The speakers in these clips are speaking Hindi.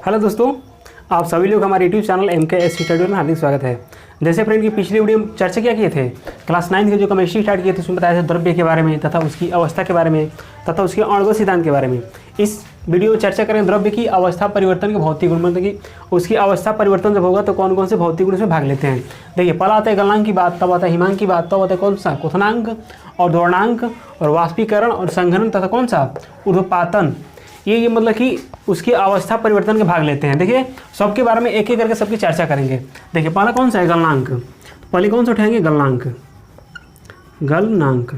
हेलो दोस्तों, आप सभी लोग हमारे यूट्यूब चैनल MKS स्टूडियो में हार्दिक स्वागत है। जैसे फ्रेंड की पिछली वीडियो में चर्चा क्या किए थे, क्लास 9 के जो केमिस्ट्री स्टार्ट किए थे उसमें बताया था द्रव्य के बारे में तथा उसकी अवस्था के बारे में तथा उसके आणविक सिद्धांत के बारे में। इस वीडियो में चर्चा करें द्रव्य की अवस्था परिवर्तन के भौतिक गुण, मतलब कि उसकी अवस्था परिवर्तन जब होगा तो कौन कौन से भौतिक गुण उसमें भाग लेते हैं। देखिए, पहला आता है गलनांक की बात, तब आता है हिमांक की बात, तब आता है कौन सा क्वथनांक और द्रवणांक और वाष्पीकरण और संघनन तथा कौन सा ऊर्ध्वपातन। ये मतलब कि उसकी अवस्था परिवर्तन के भाग लेते हैं। देखिए, सबके बारे में एक एक करके सबकी चर्चा करेंगे। देखिए, पहला कौन सा है गलनांक। पहले कौन सा उठाएंगे, गलनांक। गलनांक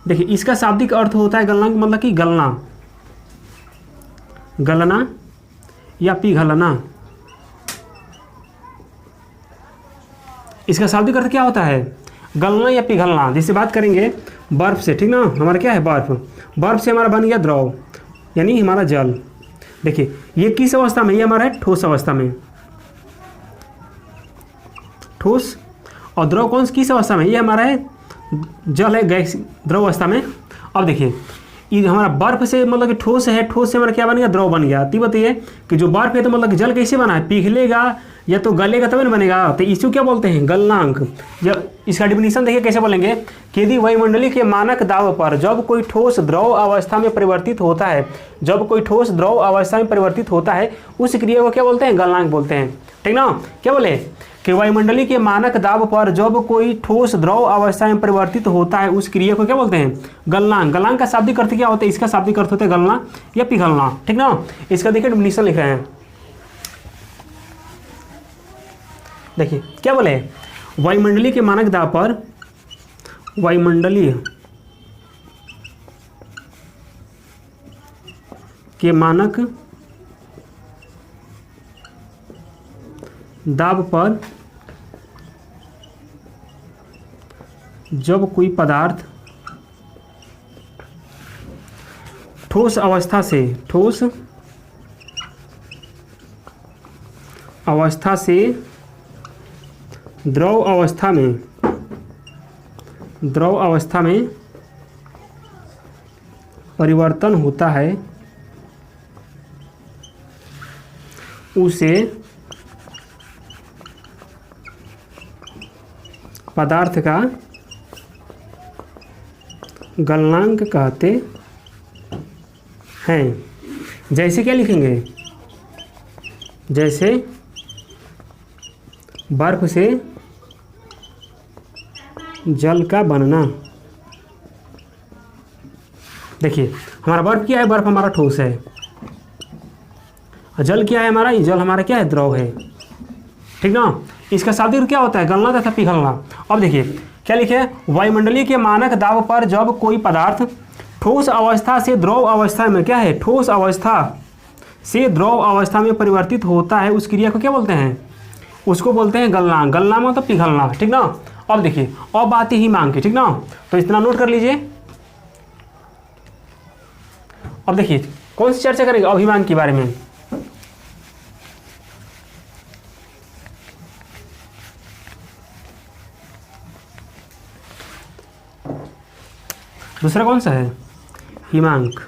देखिए, इसका शाब्दिक अर्थ होता है गलनांक मतलब कि गलना, गलना या पिघलना। इसका शाब्दिक अर्थ क्या होता है, गलना या पिघलना। जिससे बात करेंगे बर्फ से, ठीक ना, हमारा क्या है बर्फ, बर्फ से हमारा बन गया द्रव यानी हमारा जल। देखिए, ये किस अवस्था में, ये हमारा है ठोस अवस्था में, ठोस। और द्रव कौन किस अवस्था में, ये हमारा है जल है गैस द्रव अवस्था में। अब देखिए, ये हमारा बर्फ से मतलब कि ठोस है, ठोस से हमारा क्या बन गया, द्रव बन गया। तो बताइए कि जो बर्फ है तो मतलब कि जल कैसे बना है, पिघलेगा या तो गलेगा तब ना बनेगा। तो इसको क्या बोलते हैं, गलनांक। जब इसका डिफिनीशन देखिए कैसे बोलेंगे कि यदि वायुमंडलीय के मानक दाब पर जब कोई ठोस द्रव अवस्था में परिवर्तित होता है, जब कोई ठोस द्रव अवस्था में परिवर्तित होता है उस क्रिया को क्या बोलते हैं, गलनांक बोलते हैं। ठीक ना, क्या बोले कि वायुमंडलीय के मानक दाब पर जब कोई ठोस द्रव अवस्था में परिवर्तित होता है उस क्रिया को क्या बोलते हैं, गलनांक। गलनांक का शाब्दिक अर्थ क्या होता है, इसका शाब्दिक अर्थ होता है गलना या पिघलना। ठीक ना, इसका देखिए डिफिनीशन लिख रहे हैं। देखिए क्या बोले, वायुमंडलीय के मानक दाब पर, वायुमंडलीय के मानक दाब पर जब कोई पदार्थ ठोस अवस्था से, ठोस अवस्था से द्रव अवस्था में, द्रव अवस्था में परिवर्तन होता है उसे पदार्थ का गलनांक कहते हैं। जैसे क्या लिखेंगे, जैसे बर्फ से जल का बनना। देखिए, हमारा बर्फ क्या है, बर्फ हमारा ठोस है। जल क्या है हमारा, ये जल हमारा क्या है, द्रव है। ठीक ना, इसका शाब्दिक क्या होता है, गलना तथा पिघलना। अब देखिए क्या लिखे, वायुमंडलीय के मानक दाब पर जब कोई पदार्थ ठोस अवस्था से द्रव अवस्था में, क्या है, ठोस अवस्था से द्रव अवस्था में परिवर्तित होता है उस क्रिया को क्या बोलते हैं, उसको बोलते हैं गलनांक। गलना मतलब पिघलना। ठीक ना, अब देखिए अब बात ही मांग की। ठीक ना, तो इतना नोट कर लीजिए। अब देखिए कौन सी चर्चा करेंगे, अभिमांग के बारे में। दूसरा कौन सा है, हिमांक।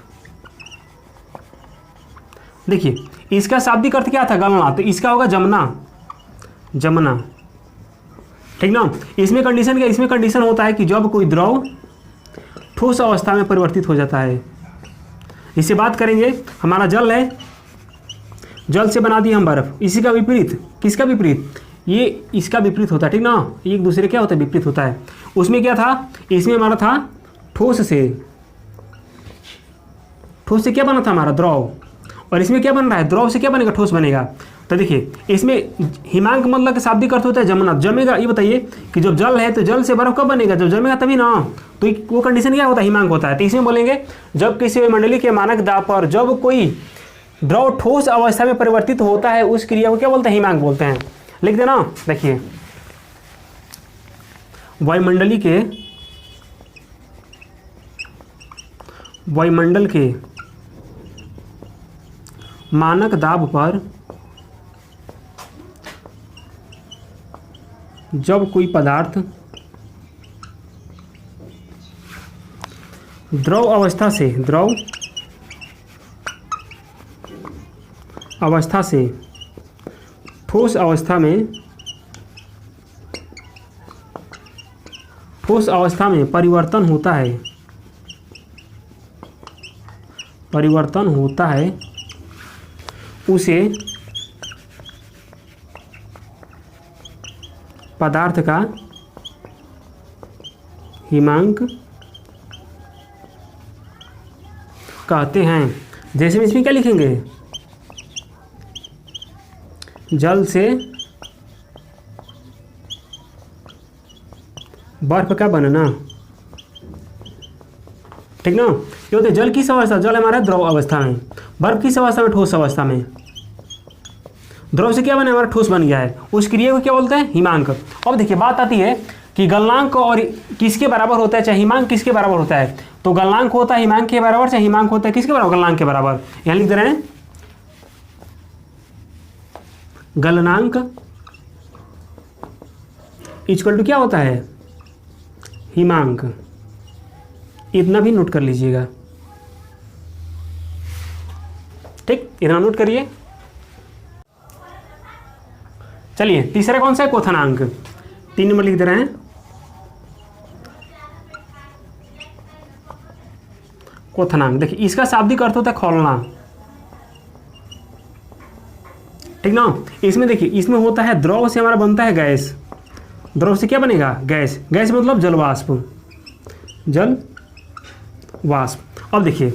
देखिए, इसका शाब्दिक अर्थ क्या था, गलना, तो इसका होगा जमना, जमना। ठीक ना, इसमें कंडीशन क्या, इसमें कंडीशन होता है कि जब कोई द्रव ठोस अवस्था में परिवर्तित हो जाता है। इससे बात करेंगे, हमारा जल है, जल से बना दिए हम बर्फ। इसी का विपरीत, किसका विपरीत, ये इसका विपरीत होता है। ठीक ना, एक दूसरे क्या होता है, विपरीत होता है। उसमें क्या था, इसमें हमारा था ठोस से, ठोस से क्या बना था हमारा, द्रव। और इसमें क्या बन रहा है, द्रव से क्या बनेगा, ठोस बनेगा। तो देखिए, इसमें हिमांक मतलब का शाब्दिक अर्थ होता है जमना, जमेगा। ये बताइए कि जब जल है तो जल से बर्फ कब बनेगा, जब जमेगा तभी ना। तो वो कंडीशन क्या होता है, हिमांक होता है। तो इसमें बोलेंगे जब किसी वायुमंडलीय के मानक दाब पर जब कोई द्रव ठोस अवस्था में परिवर्तित होता है उस क्रिया को क्या बोलते हैं, हिमांक बोलते हैं। लिख देना। देखिए, वायुमंडलीय के, वायुमंडल के मानक दाब पर जब कोई पदार्थ द्रव अवस्था से, द्रव अवस्था से ठोस अवस्था में परिवर्तन होता है उसे पदार्थ का हिमांक कहते हैं। जैसे में इसमें क्या लिखेंगे, जल से बर्फ का बनना, ठीक ना। ये होते जल किस अवस्था, जल हमारा द्रव अवस्था में, बर्फ किस अवस्था में, ठोस अवस्था में। द्रव से क्या बना, हमारा ठोस बन गया है, उस क्रिया को क्या बोलते हैं, हिमांक। अब देखिए बात आती है कि गलनांक और किसके बराबर होता है, चाहे हिमांक किसके बराबर होता है। तो गलनांक होता है हिमांक के बराबर, चाहे हिमांक होता है किसके बराबर, गलनांक के बराबर। यहाँ लिख दे रहे हैं गलनांक इक्वल टू क्या होता है, हिमांक। इतना भी नोट कर लीजिएगा, ठीक, इतना नोट करिए। चलिए तीसरा कौन सा है, क्वथनांक। 3 नंबर लिख दे रहे हैं क्वथनांक। देखिए इसका शाब्दिक अर्थ होता है खौलना, ठीक ना। इसमें देखिए इसमें होता है द्रव से हमारा बनता है गैस, द्रव से क्या बनेगा, गैस। गैस मतलब जलवाष्प, जल वाष्प। अब देखिए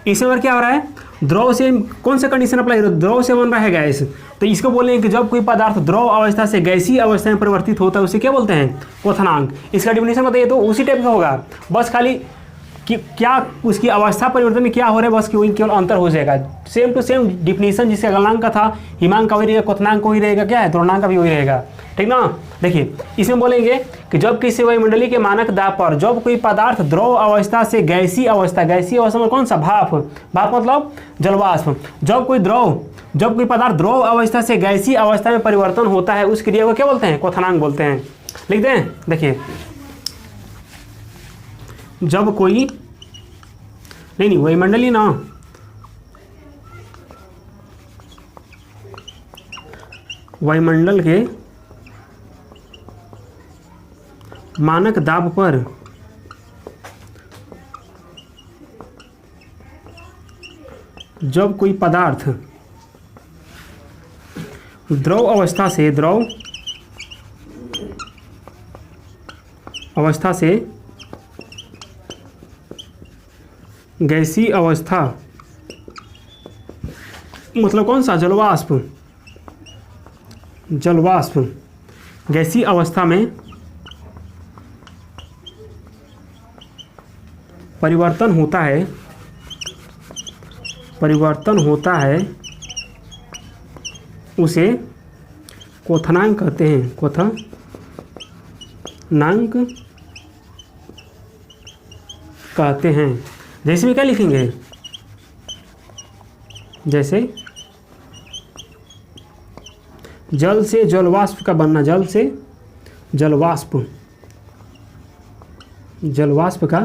इसमें और क्या हो रहा है, द्रव से कौन सा कंडीशन अप्लाई हो रहा है, द्रव से बन रहा है गैस। तो इसको बोलेंगे कि जब कोई पदार्थ द्रव अवस्था से गैसीय अवस्था में परिवर्तित होता है उसे क्या बोलते हैं, क्वथनांक। इसका डिफिनेशन बताइए तो उसी टाइप का होगा, बस खाली कि क्या उसकी अवस्था परिवर्तन में क्या हो रहा है, बस केवल अंतर हो जाएगा। सेम टू सेम डिफिनेशन जिसका गलनांक का था, हिमांक का वही रहेगा, क्वथनांक वही रहेगा, क्या है द्रवनांक का भी वही रहेगा, ठीक ना। देखिए इसमें बोलेंगे कि जब किसी वायुमंडलीय के मानक दाब पर जब कोई पदार्थ द्रव अवस्था से गैसीय अवस्था में कौन सा, भाप मतलब जलवाष्प। जब कोई पदार्थ द्रव अवस्था से गैसीय अवस्था में परिवर्तन होता है उस क्रिया को क्या बोलते हैं, क्वथनांक बोलते हैं। लिख दें, देखिए जब कोई नहीं वायुमंडलीय ना, वायुमंडल के मानक दाब पर जब कोई पदार्थ द्रव अवस्था से गैसीय अवस्था मतलब कौन सा, जलवाष्प गैसीय अवस्था में परिवर्तन होता है उसे क्वथनांक कहते हैं, क्वथनांक कहते हैं। जैसे में क्या लिखेंगे, जैसे जल से जलवाष्प का बनना, जल से जलवाष्प का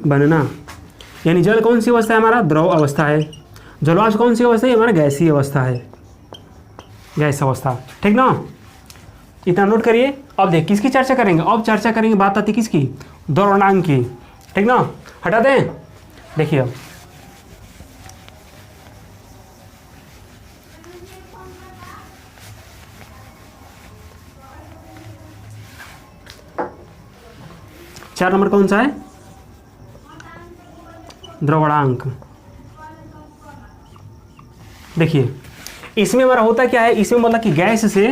बनना, यानी जल कौन सी अवस्था है, हमारा द्रव अवस्था है। जलवाष्प कौन सी अवस्था है, हमारा गैसीय अवस्था है, गैस अवस्था, ठीक ना। इतना नोट करिए। अब देख किसकी चर्चा करेंगे, अब चर्चा करेंगे, बात आती किसकी, द्रवणांक की, ठीक ना। हटा दें, देखिए अब चार नंबर कौन सा है, द्रवणांक। देखिए इसमें हमारा होता क्या है, इसमें मतलब कि गैस से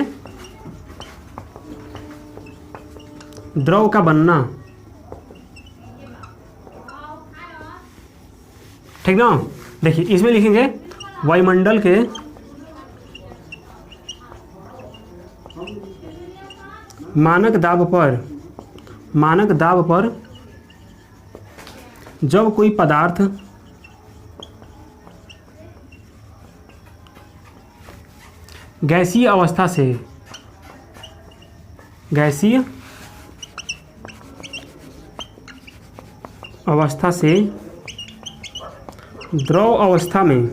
द्रव का बनना, ठीक ना। देखिए इसमें लिखेंगे वायुमंडल के मानक दाब पर जब कोई पदार्थ गैसीय अवस्था से द्रव अवस्था में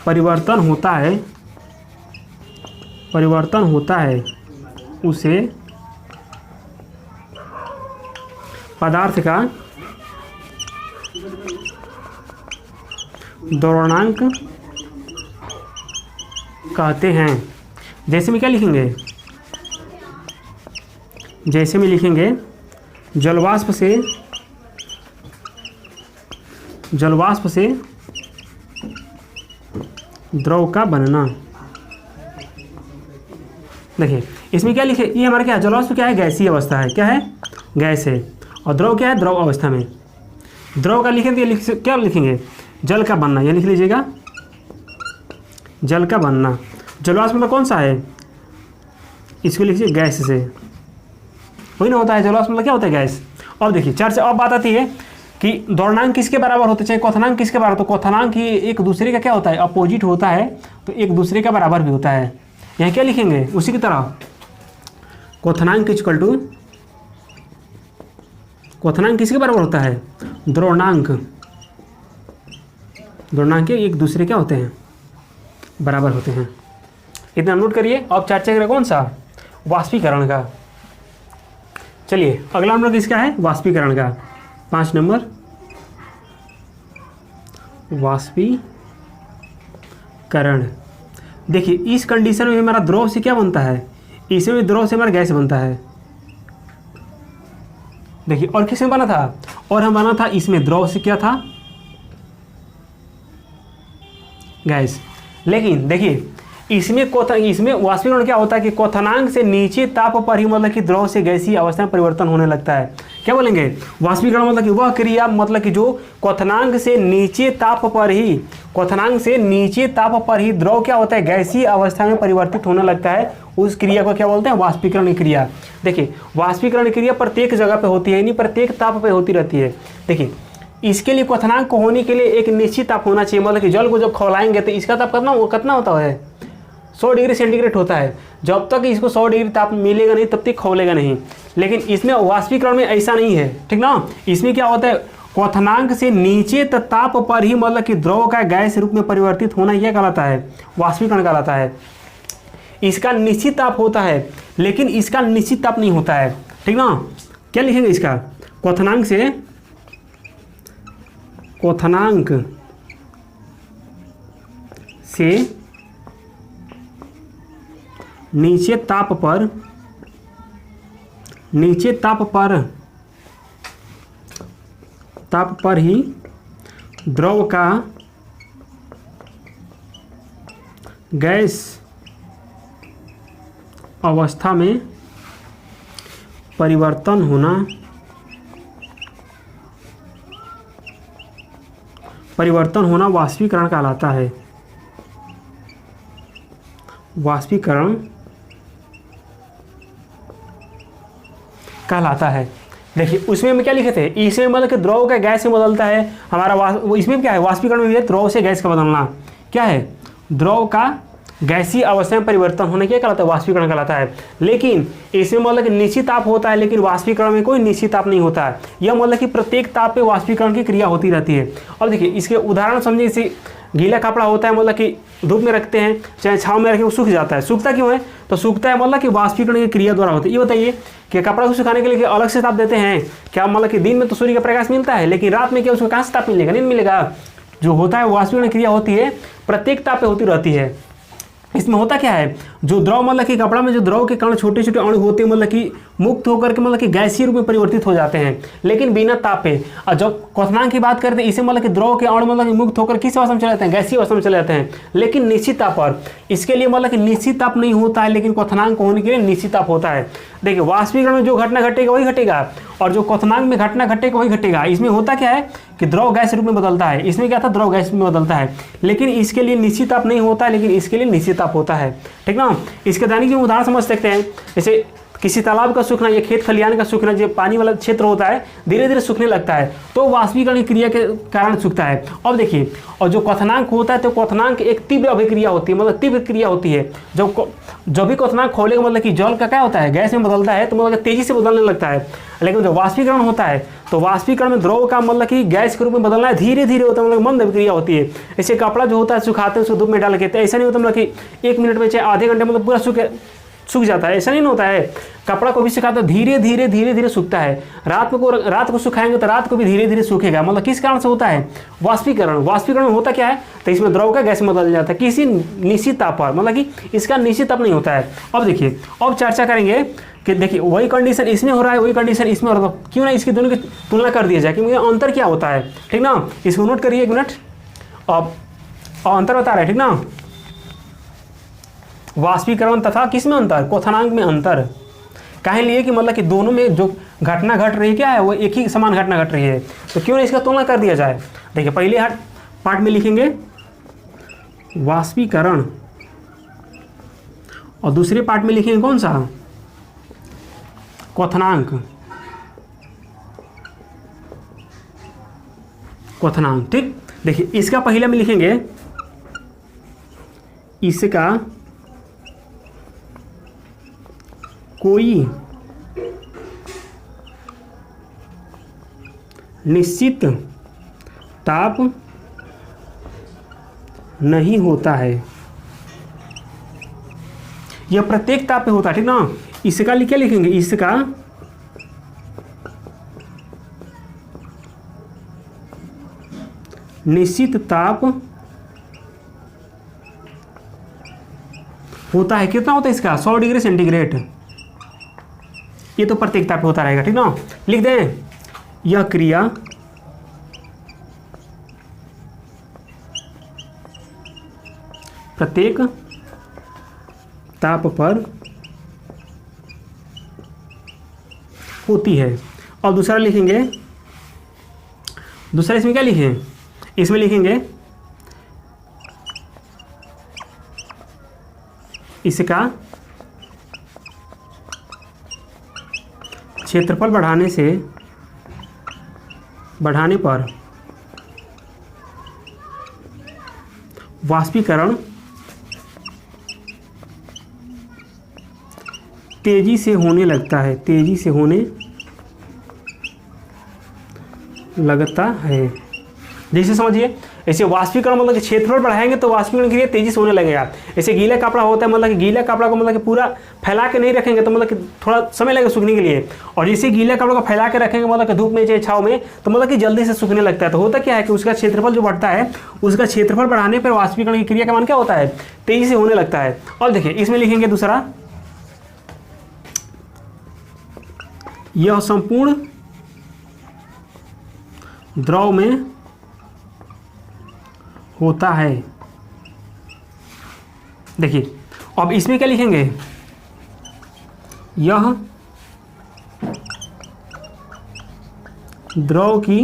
परिवर्तन होता है उसे पदार्थ का द्रवणांक कहते हैं। जैसे में क्या लिखेंगे, जैसे में लिखेंगे जलवाष्प से द्रव का बनना। देखिए इसमें क्या लिखे, ये हमारा क्या है, जलवाष्प क्या है, गैसीय अवस्था है, क्या है, गैस है, और द्रव क्या है, द्रव अवस्था में। द्रव का लिखेंगे क्या लिखेंगे, जल का बनना, ये लिख लीजिएगा, जल का बनना। जलवाष्प मतलब कौन सा है, इसको लिखिए गैस से, वही ना होता है जलवाष्प मतलब क्या होता है, गैस। अब देखिए चर्चा अब बात आती है कि द्रवणांक किसके बराबर होते चाहे क्वथनांक किसके बराबर, तो क्वथनांक ये एक दूसरे का क्या होता है, अपोजिट होता है, तो एक दूसरे का बराबर भी होता है। यहाँ क्या लिखेंगे, उसी की तरह क्वथनांक इक्वल टू, क्वथनांक किसके बराबर होता है, द्रवणांक। द्रवणांक एक दूसरे क्या होते हैं, बराबर होते हैं। इतना नोट करिए। अब चर्चा करें कौन सा, वाष्पीकरण का। चलिए अगला नंबर किसका है, वाष्पीकरण का। 5 नंबर वाष्पीकरण। देखिए इस कंडीशन में हमारा द्रव से क्या बनता है, इसमें भी द्रव से हमारा गैस बनता है। देखिए और किस में बना था, और हम बना था इसमें द्रव से क्या था, गैस। लेकिन देखिए इसमें वाष्पीकरण क्या होता है कि क्वथनांक से नीचे ताप पर ही मतलब कि द्रव से गैसीय अवस्था में परिवर्तन होने लगता है। क्या बोलेंगे, वाष्पीकरण मतलब कि वह क्रिया, मतलब कि जो क्वथनांक से नीचे ताप पर ही द्रव क्या होता है, गैसीय अवस्था में परिवर्तित होने लगता है, उस क्रिया को क्या बोलते हैं, वाष्पीकरण क्रिया। देखिए वाष्पीकरण क्रिया प्रत्येक जगह पे होती है, यानी प्रत्येक ताप पे होती रहती है। देखिए इसके लिए क्वथनांक को होने के लिए एक निश्चित ताप होना चाहिए, मतलब कि जल को जब खौलाएंगे तो इसका ताप कितना होता है, 100 डिग्री सेंटीग्रेड होता है। जब तक इसको 100 डिग्री ताप मिलेगा नहीं तब तक खौलेगा नहीं। लेकिन इसमें वाष्पीकरण में ऐसा नहीं है, ठीक ना। इसमें क्या होता है, क्वथनांक से नीचे ताप पर ही मतलब कि द्रव का गैस रूप में परिवर्तित होना, यह कहलाता है वाष्पीकरण कहलाता है। इसका निश्चित ताप होता है लेकिन इसका निश्चित ताप नहीं होता है, ठीक ना। क्या लिखेंगे इसका, क्वथनांक से नीचे ताप पर ही द्रव का गैस अवस्था में परिवर्तन होना वाष्पीकरण कहलाता है। वाष्पीकरण कहलाता है। देखिए उसमें हम क्या लिखे थे, इसमें मतलब कि द्रव का गैस में बदलता है हमारा इसमें क्या है, वाष्पीकरण में द्रव से गैस का बदलना क्या है, द्रव का गैसीय अवस्था में परिवर्तन होने क्या कहलाता है, वाष्पीकरण कहलाता है। लेकिन इसमें मतलब कि निश्चित ताप होता है, लेकिन वाष्पीकरण में कोई निश्चित ताप नहीं होता है। यह मतलब कि प्रत्येक ताप पे वाष्पीकरण की क्रिया होती रहती है। अब देखिए इसके उदाहरण समझिए, जैसे गीला कपड़ा होता है, मतलब कि धूप में रखते हैं चाहे छाँव में रखें, वो सूख जाता है। सूखता क्यों है, तो सूखता है मतलब कि वाष्पीकरण की क्रिया द्वारा होती है। ये बताइए कि कपड़ा को सुखाने के लिए अलग से ताप देते हैं क्या, मतलब कि दिन में तो सूर्य का प्रकाश मिलता है, लेकिन रात में क्या उसको कहाँ से ताप मिलेगा, नहीं मिलेगा। जो होता है वाष्पीकरण क्रिया होती है, प्रत्येक ताप पे होती रहती है। इसमें होता क्या है, जो द्रव मतलब कि कपड़ा में जो द्रव के कण छोटे छोटे अणु होते हैं, मतलब कि मुक्त होकर के मतलब कि गैसीय रूप में परिवर्तित हो जाते हैं, लेकिन बिना ताप पे। और जब क्वथनांक की बात करते हैं, इसे मतलब कि द्रव के अणु मतलब कि मुक्त होकर किस अवस्था में चले जाते हैं, गैसीय अवस्था में चले जाते हैं, लेकिन निश्चित ताप पर। इसके लिए मतलब कि निश्चित ताप नहीं होता है, लेकिन क्वथनांक होने के लिए निश्चित ताप होता है। देखिए वाष्पीकरण में जो घटना घटेगा वही घटेगा, और जो क्वथनांक में घटना घटेगा वही घटेगा। इसमें होता क्या है कि द्रव गैस रूप में बदलता है, इसमें क्या था, द्रव गैस में बदलता है, लेकिन इसके लिए निश्चित ताप नहीं होता है, लेकिन इसके लिए निश्चित ताप होता है, ठीक ना। इसके दैनिक उदाहरण समझ सकते हैं, जैसे किसी तालाब का सूखना या खेत खलिहान का सूखना, जो पानी वाला क्षेत्र होता है धीरे धीरे सूखने लगता है, तो वाष्पीकरण की क्रिया के कारण सूखता है। अब देखिए, और जो क्वथनांक होता है तो क्वथनांक एक तीव्र अभिक्रिया होती है, मतलब तीव्र क्रिया होती है। जब भी क्वथनांक खोलेगा मतलब कि जल का क्या होता है, गैस में बदलता है, तो मतलब तेजी से बदलने लगता है। लेकिन जो वाष्पीकरण होता है तो वाष्पीकरण में द्रव का मतलब कि गैस के रूप में बदलना है धीरे धीरे होता है, मतलब मंद अभिक्रिया होती है। ऐसे कपड़ा जो होता है सुखाते हैं उसको धूप में डाल के, तो ऐसा नहीं होता मतलब कि 1 मिनट में चाहे आधे घंटे मतलब पूरा सूख जाता है, ऐसा नहीं होता है। कपड़ा को भी सुखाते धीरे धीरे धीरे धीरे सूखता है। रात को सुखाएंगे तो रात को भी धीरे धीरे सूखेगा, मतलब किस कारण से होता है, वाष्पीकरण। वाष्पीकरण होता क्या है, तो इसमें द्रव का गैस में बदल जाता है किसी निश्चित ताप पर, मतलब कि इसका निश्चित ताप नहीं होता है। अब देखिए, अब चर्चा करेंगे कि देखिए वही कंडीशन इसमें हो रहा है, वही कंडीशन इसमें हो रहा है, क्यों ना इसकी दोनों की तुलना कर दिया जाए कि मुझे अंतर क्या होता है, ठीक ना। इसको नोट करिए 1 मिनट। अब अंतर बता रहे हैं, ठीक ना। वाष्पीकरण तथा किसमें अंतर, क्वथनांक में अंतर। काहे लिए कि मतलब कि दोनों में जो घटना घट रही है क्या है, वो एक ही समान घटना घट रही है, तो क्यों ना इसका तुलना कर दिया जाए। देखिए पहले पार्ट में लिखेंगे वाष्पीकरण और दूसरे पार्ट में लिखेंगे कौन सा, क्वथनांक। क्वथनांक, ठीक। देखिए इसका पहले में लिखेंगे इसका कोई निश्चित ताप नहीं होता है, यह प्रत्येक ताप पे होता है, ठीक ना। इसका क्या लिखेंगे, इसका निश्चित ताप होता है, कितना होता है इसका, 100 डिग्री सेंटीग्रेड। ये तो प्रत्येक ताप पे होता रहेगा, ठीक ना। लिख दें, यह क्रिया प्रत्येक ताप पर होती है। और दूसरा लिखेंगे, दूसरा इसमें क्या लिखें, इसमें लिखेंगे इसका क्षेत्रफल बढ़ाने पर वाष्पीकरण तेजी से होने लगता है, तेजी से होने लगता है। जैसे समझिए, ऐसे वाष्पीकरण मतलब कि क्षेत्रफल बढ़ाएंगे तो वाष्पीकरण क्रिया तेजी से होने लगेगा। ऐसे गीला कपड़ा होता है, मतलब कि गीला कपड़ा को मतलब कि पूरा फैला के नहीं रखेंगे तो मतलब कि थोड़ा समय लगेगा सूखने के लिए, और जैसे गीला कपड़ा को फैला के रखेंगे मतलब कि धूप में चाहे छाँव में, तो मतलब कि जल्दी से सूखने लगता है। तो होता क्या है कि उसका क्षेत्रफल जो बढ़ता है, उसका क्षेत्रफल बढ़ाने पर वाष्पीकरण की क्रिया का मान क्या होता है, तेजी से होने लगता है। और देखिए इसमें लिखेंगे दूसरा, यह संपूर्ण द्रव में होता है। देखिए अब इसमें क्या लिखेंगे, यह द्रव की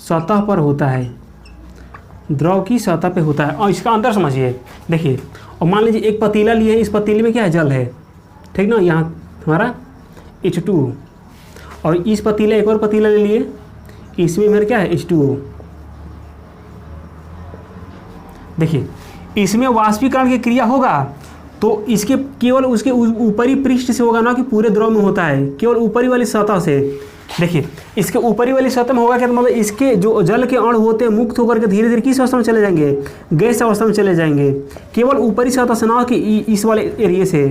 सतह पर होता है, द्रव की सतह पे होता है। और इसका अंतर समझिए, देखिए और मान लीजिए एक पतीला लिए, इस पतीले में क्या है, जल है, ठीक ना। यहाँ हमारा H2O, और इस पतीले एक और पतीला ले लिए, इसमें मेरा क्या है, H2O। देखिए इसमें वाष्पीकरण की क्रिया होगा तो इसके केवल उसके ऊपरी पृष्ठ से होगा ना कि पूरे द्रव में होता है, केवल ऊपरी वाली सतह से। देखिए इसके ऊपरी वाली सतह में होगा क्या, मतलब इसके जो जल के अणु होते हैं मुक्त होकर के धीरे धीरे किस अवस्था में चले जाएंगे, गैस अवस्था में चले जाएंगे, केवल ऊपरी सतह से ना कि इस वाले एरिया से,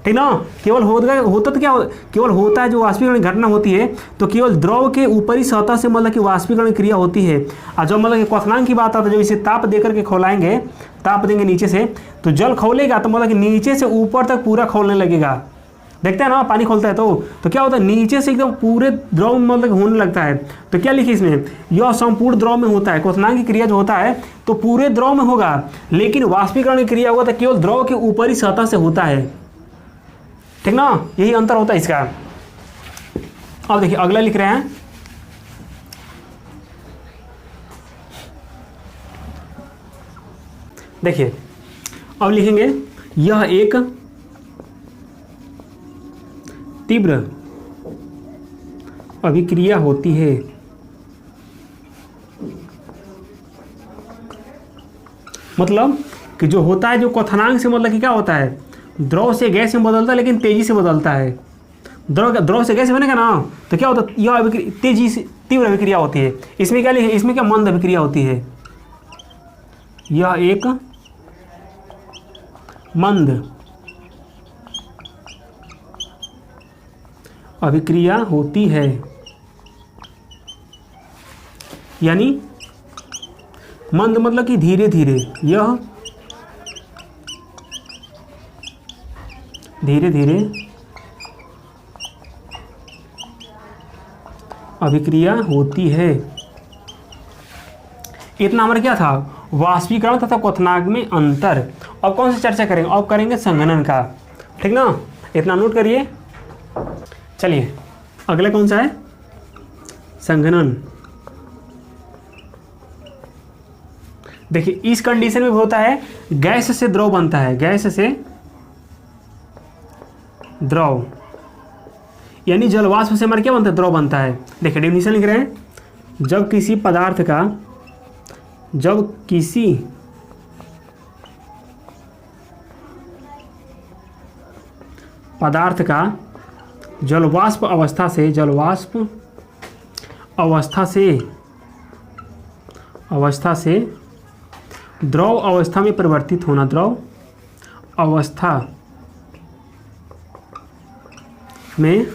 ठीक ना। केवल होता तो क्या, केवल होता है जो वाष्पीकरण घटना होती है तो केवल द्रव के ऊपरी सतह से मतलब कि वाष्पीकरण क्रिया होती है। और जब मतलब कि क्वथनांक की बात आता है, जब इसे ताप देकर के खौलाएंगे, ताप देंगे नीचे से तो जल खौलेगा, तो मतलब कि नीचे से ऊपर तक पूरा खौलने लगेगा। देखते हैं ना पानी खोलता है तो क्या होता है, नीचे से एकदम पूरे द्रव में मतलब होने लगता है। तो क्या लिखिए इसमें, यह संपूर्ण द्रव में होता है। क्वथनांक की क्रिया जो होता है तो पूरे द्रव में होगा, लेकिन वाष्पीकरण की क्रिया होगा तो केवल द्रव के ऊपरी सतह से होता है, ठीक ना। यही अंतर होता है इसका। अब देखिए अगला लिख रहे हैं, देखिए अब लिखेंगे, यह एक तीव्र अभिक्रिया होती है। मतलब कि जो होता है, जो क्वथनांक से मतलब कि क्या होता है, द्रव से गैस में बदलता है, लेकिन तेजी से बदलता है। द्रव से गैस बनेगा ना, तो क्या होता है, यह तेजी से तीव्र अभिक्रिया होती है। इसमें क्या लिखे, इसमें क्या मंद अभिक्रिया होती है। यह एक मंद अभिक्रिया होती है, यानी मंद मतलब कि धीरे धीरे, यह धीरे धीरे अभिक्रिया होती है। इतना हमारा क्या था, वाष्पीकरण तथा क्वथनांक में अंतर। अब कौन सी चर्चा करेंगे, अब करेंगे संघनन का, ठीक ना। इतना नोट करिए। चलिए अगला कौन सा है, संघनन। देखिए इस कंडीशन में होता है, गैस से द्रव बनता है, गैस से द्रव, यानी जलवाष्प से हमारा क्या बनता है, द्रव बनता है। देखिए डेफिनेशन लिख रहे हैं, जब किसी पदार्थ का जलवाष्प अवस्था से द्रव अवस्था में परिवर्तित होना, द्रव अवस्था में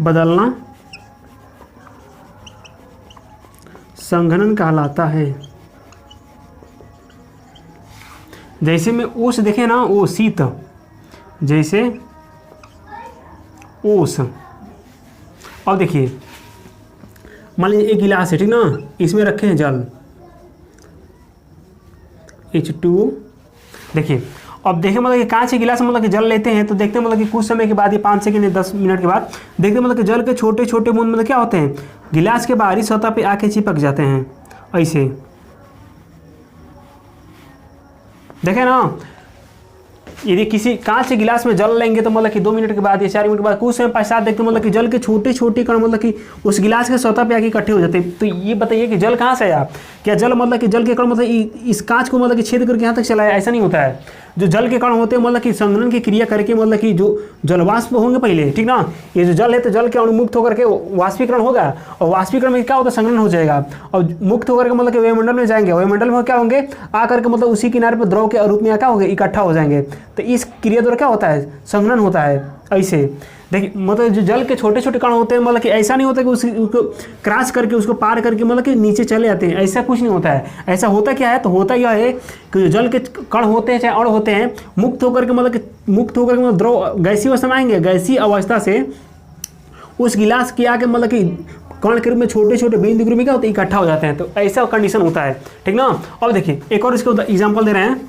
बदलना संघनन कहलाता है। जैसे में ओस देखे ना, ओ शीत, जैसे ओस। अब देखिए मान लीजिए एक गिलास है, ठीक ना, इसमें रखे हैं जल H2O। देखिए अब देखें मतलब कि कांच के गिलास में मतलब कि जल लेते हैं, तो देखते हैं मतलब कि कुछ समय के बाद, ये 5 सेकंड या 10 मिनट के बाद देखते हैं मतलब कि जल के छोटे छोटे बूंद मतलब क्या होते हैं, गिलास के बाहरी सतह पे आके चिपक जाते हैं। ऐसे देखें ना, यदि किसी कांच के गिलास में जल लेंगे तो मतलब कि 2 मिनट के बाद या 4 मिनट के बाद कुछ समय पश्चात देखते हैं मतलब कि जल के छोटे छोटे कण मतलब कि उस गिलास के सतह पे आके इकट्ठे हो जाते हैं। तो ये बताइए कि जल कहाँ से आया, क्या जल मतलब कि जल के कण मतलब इस कांच को मतलब कि छेद करके यहाँ तक चला है, ऐसा नहीं होता है। जो जल के कण होते हैं मतलब कि संघनन की क्रिया करके मतलब कि जो जलवाष्प होंगे पहले, ठीक ना, ये जो जल है तो जल के अणु मुक्त होकर के वाष्पीकरण होगा, और वाष्पीकरण में क्या होता है, संघनन हो जाएगा, और मुक्त होकर के मतलब कि वायुमंडल में जाएंगे, वायुमंडल में क्या होंगे, आकर के मतलब उसी किनारे पर द्रव के रूप में क्या होंगे, इकट्ठा हो जाएंगे। तो इस क्रिया द्वारा क्या होता है, संघनन होता है। ऐसे देखिए मतलब जो जल के छोटे छोटे कण होते हैं मतलब कि ऐसा नहीं होता कि उसको क्रॉस करके, उसको पार करके मतलब कि नीचे चले जाते हैं, ऐसा कुछ नहीं होता है। ऐसा होता क्या है, तो होता यह है कि जो जल के कण होते हैं, चाहे अणु होते हैं, मुक्त होकर के मतलब द्रव गैसीय अवस्था में आएंगे, गैसीय अवस्था से उस गिलास के आके मतलब कि कण के रूप में छोटे छोटे बिंदु के रूप में क्या होते हैं, इकट्ठा हो जाते हैं। तो ऐसा कंडीशन होता है, ठीक ना। अब देखिए एक और इसका एग्जाम्पल दे रहे हैं,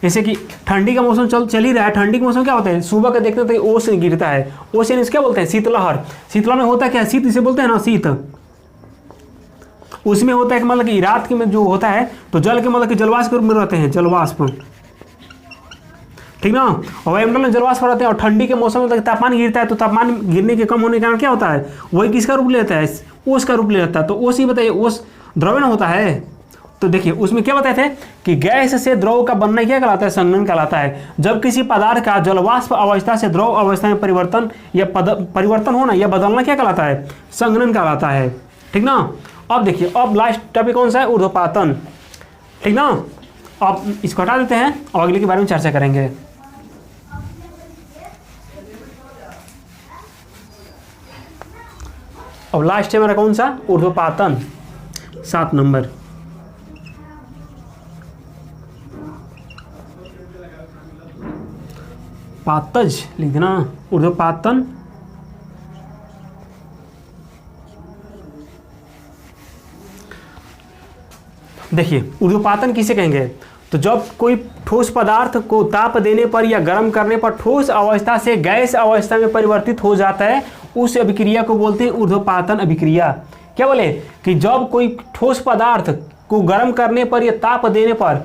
जैसे कि ठंडी का मौसम चल ही रहा है। ठंडी के मौसम क्या होता है, सुबह का देखते हैं तो ओस गिरता है, ओस यानी क्या बोलते हैं, शीतलहर। शीतलहर में होता है क्या, शीत इसे बोलते हैं ना, शीत। उसमें होता है कि मतलब कि रात के में जो होता है तो जल के मतलब कि जलवाष्प के रूप में रहते हैं, जलवाष्प, ठीक ना। और वायुमंडल में जलवाष्प रहते हैं, और ठंडी के मौसम में तापमान गिरता है, तो तापमान गिरने के कम होने के कारण क्या होता है, वही किसका रूप लेता है, ओस का रूप ले लेता है। तो ओस ही बताइए, ओस द्रव्य ना होता है। तो देखिए उसमें क्या बताए थे कि गैस से द्रव का बनना क्या कहलाता है, संघनन कहलाता है। जब किसी पदार्थ का जलवाष्प अवस्था से द्रव अवस्था में परिवर्तन या परिवर्तन होना या बदलना क्या कहलाता है, संघनन कहलाता है, ठीक ना। अब देखिए अब लास्ट टॉपिक कौन सा है, ऊर्ध्वपातन, ठीक ना। अब इसको हटा देते हैं और अगले के बारे में चर्चा करेंगे। अब लास्ट है मेरा कौन सा, ऊर्ध्वपातन, 7 नंबर। पातज लिख देना, ऊर्ध्वपातन देखिए ऊर्ध्वपातन किसे कहेंगे, तो जब कोई ठोस पदार्थ को ताप देने पर या गर्म करने पर ठोस अवस्था से गैस अवस्था में परिवर्तित हो जाता है, उस अभिक्रिया को बोलते हैं ऊर्ध्वपातन अभिक्रिया। क्या बोले कि जब कोई ठोस पदार्थ को गर्म करने पर या ताप देने पर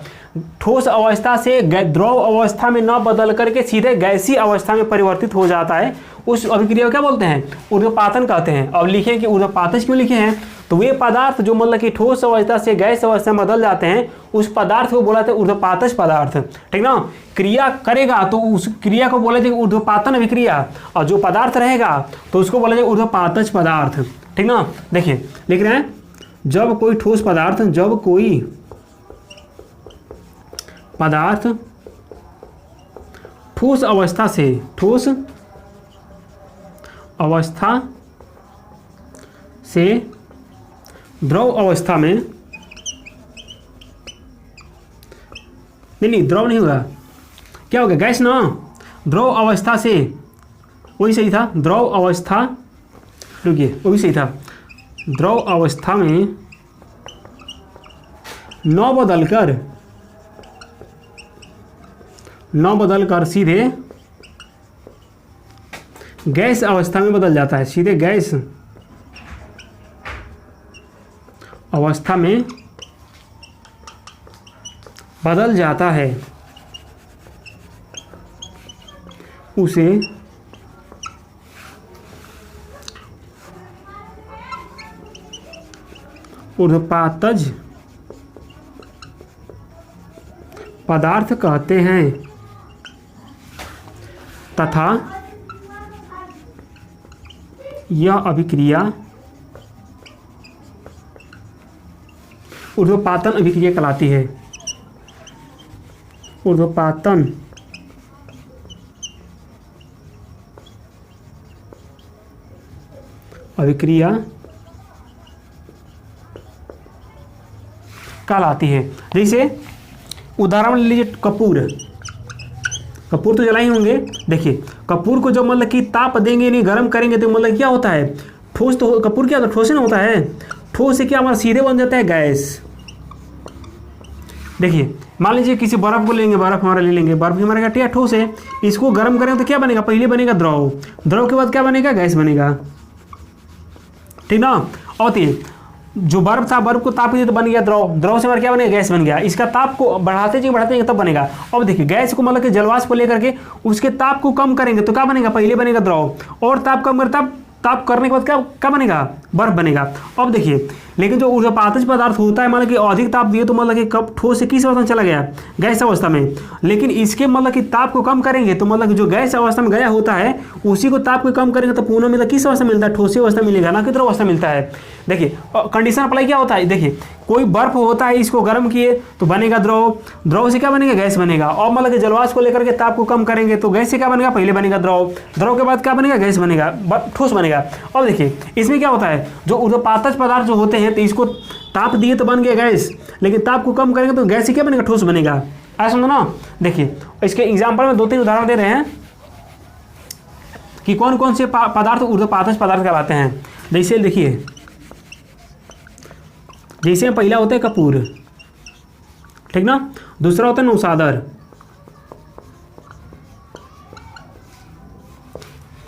ठोस अवस्था से द्रव अवस्था में न बदल करके सीधे गैसीय अवस्था में परिवर्तित हो जाता है, उस अभिक्रिया को क्या बोलते हैं? ऊर्ध्वपातन कहते हैं। अब लिखें कि ऊर्ध्वपातज क्यों लिखे हैं? तो वे पदार्थ जो मतलब कि ठोस अवस्था से गैस अवस्था में बदल जाते हैं, उस पदार्थ को बोला जाता है ऊर्ध्वपातज पदार्थ। ठीक ना? क्रिया करेगा तो उस क्रिया को बोला जाएगा ऊर्ध्वपातन अभिक्रिया, और जो पदार्थ रहेगा तो उसको बोला जाएगा ऊर्ध्वपातज पदार्थ। ठीक ना? देखिए लिख रहे हैं, जब कोई ठोस पदार्थ, जब कोई पदार्थ ठोस अवस्था से, ठोस अवस्था से द्रव अवस्था में, नहीं द्रव नहीं होगा, क्या होगा? गैस ना। द्रव अवस्था से, वही सही था, द्रव अवस्था, रुकिए वो भी सही था, द्रव अवस्था में न बदलकर सीधे गैस अवस्था में बदल जाता है, सीधे गैस अवस्था में बदल जाता है, उसे ऊर्ध्वपातज पदार्थ कहते हैं, तथा यह अभिक्रिया ऊर्ध्वपातन अभिक्रिया कहलाती है। ऊर्ध्वपातन अभिक्रिया कहलाती है। जैसे उदाहरण ले लीजिए, कपूर तो जला ही होंगे। देखिए कपूर को जब मतलब कि ताप देंगे, नहीं गर्म करेंगे, तो मतलब क्या होता है? ठोस तो कपूर क्या होता है? ठोस ना होता है। ठोस से क्या हमारा सीधे बन जाता है गैस। देखिए मान लीजिए किसी बर्फ को लेंगे, बर्फ हमारा ले लेंगे, बर्फ हमारा क्या ठोस है, इसको गर्म करेंगे तो क्या बनेगा? पहले बनेगा द्रव, द्रव के बाद क्या बनेगा? गैस बनेगा। ठीक ना? और जो बर्फ था, बर्फ को ताप दिया तो बन गया द्रव, द्रव से हमारा क्या बनेगा? गैस बन गया। इसका ताप को बढ़ाते जाएंगे तब बनेगा। अब देखिए गैस को मतलब कि जलवाष्प को लेकर के उसके ताप को कम करेंगे तो क्या बनेगा? पहले बनेगा द्रव, और ताप कम कर ताप करने के बाद क्या बनेगा? बर्फ बनेगा। अब देखिए लेकिन जो ऊर्ध्वपातज पदार्थ होता है, मतलब कि अधिक ताप दिए तो मतलब कि कब ठोस से किस अवस्था में चला गया? गैस अवस्था में। लेकिन इसके मतलब कि ताप को कम करेंगे तो मतलब कि जो गैस अवस्था में गया होता है उसी को ताप को कम करेंगे तो पुनः मतलब किस अवस्था मिलता है? ठोस अवस्था मिलेगा, ना कि द्रव अवस्था मिलता है। देखिए कंडीशन अप्लाई क्या होता है? देखिए कोई बर्फ होता है, इसको गर्म किए तो बनेगा द्रव, द्रव से क्या बनेगा? गैस बनेगा। और मतलब कि जलवाष्प को लेकर के ताप को कम करेंगे तो गैस से क्या बनेगा? पहले बनेगा द्रव, द्रव के बाद क्या बनेगा? गैस बनेगा, ठोस बनेगा। अब देखिए इसमें क्या होता है, जो ऊर्ध्वपातज पदार्थ जो होते हैं तो इसको ताप दिए तो बन गया गैस, लेकिन ताप को कम करेंगे तो गैस से क्या बनेगा? ठोस बनेगा। ऐसा समझो ना। देखिए इसके एग्जाम्पल में 2-3 उदाहरण दे रहे हैं कि कौन कौन से पदार्थ ऊर्ध्वपातज पदार्थ कहलाते हैं। जैसे देखिए, जैसे पहला होता है कपूर, ठीक ना? दूसरा होता है नौसादर,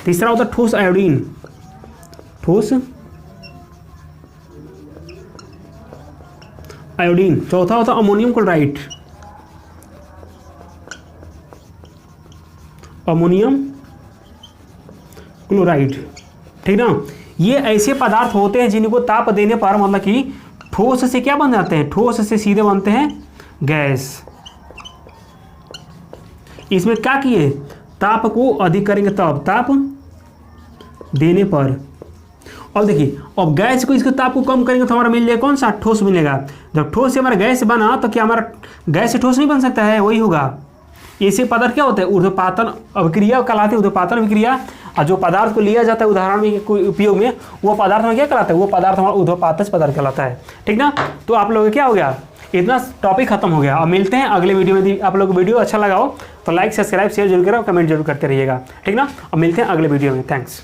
तीसरा होता है ठोस आयोडीन, ठोस आयोडीन, चौथा होता है अमोनियम क्लोराइड, अमोनियम क्लोराइड। ठीक ना? ये ऐसे पदार्थ होते हैं जिनको ताप देने पर मतलब कि ठोस से क्या बन जाते हैं? ठोस से सीधे बनते हैं गैस। इसमें क्या किए? ताप को अधिक करेंगे तब, ताप देने पर। अब देखिए अब गैस को, इसके ताप को कम करेंगे तो हमारा मिल जाएगा कौन सा? ठोस मिलेगा। जब ठोस से हमारा गैस बना तो क्या हमारा गैस से ठोस नहीं बन सकता है? वही होगा। ऐसे पदार्थ क्या होता है? ऊर्ध्वपातन अभिक्रिया कहलाते हैं, ऊर्ध्वपातन अभिक्रिया। और जो पदार्थ को लिया जाता है उदाहरण में कोई उपयोग में, वो पदार्थ में क्या कहलाता है? वो पदार्थ हमारा ऊर्ध्वपातज पदार्थ कहलाता है। ठीक ना? तो आप लोगों क्या हो गया? इतना टॉपिक खत्म हो गया। अब मिलते हैं अगले वीडियो में। यदि आप लोग को वीडियो अच्छा लगा हो तो लाइक, सब्सक्राइब, शेयर जरूर करो, कमेंट जरूर करते रहिएगा। ठीक ना? अब मिलते हैं अगले वीडियो में। थैंक्स।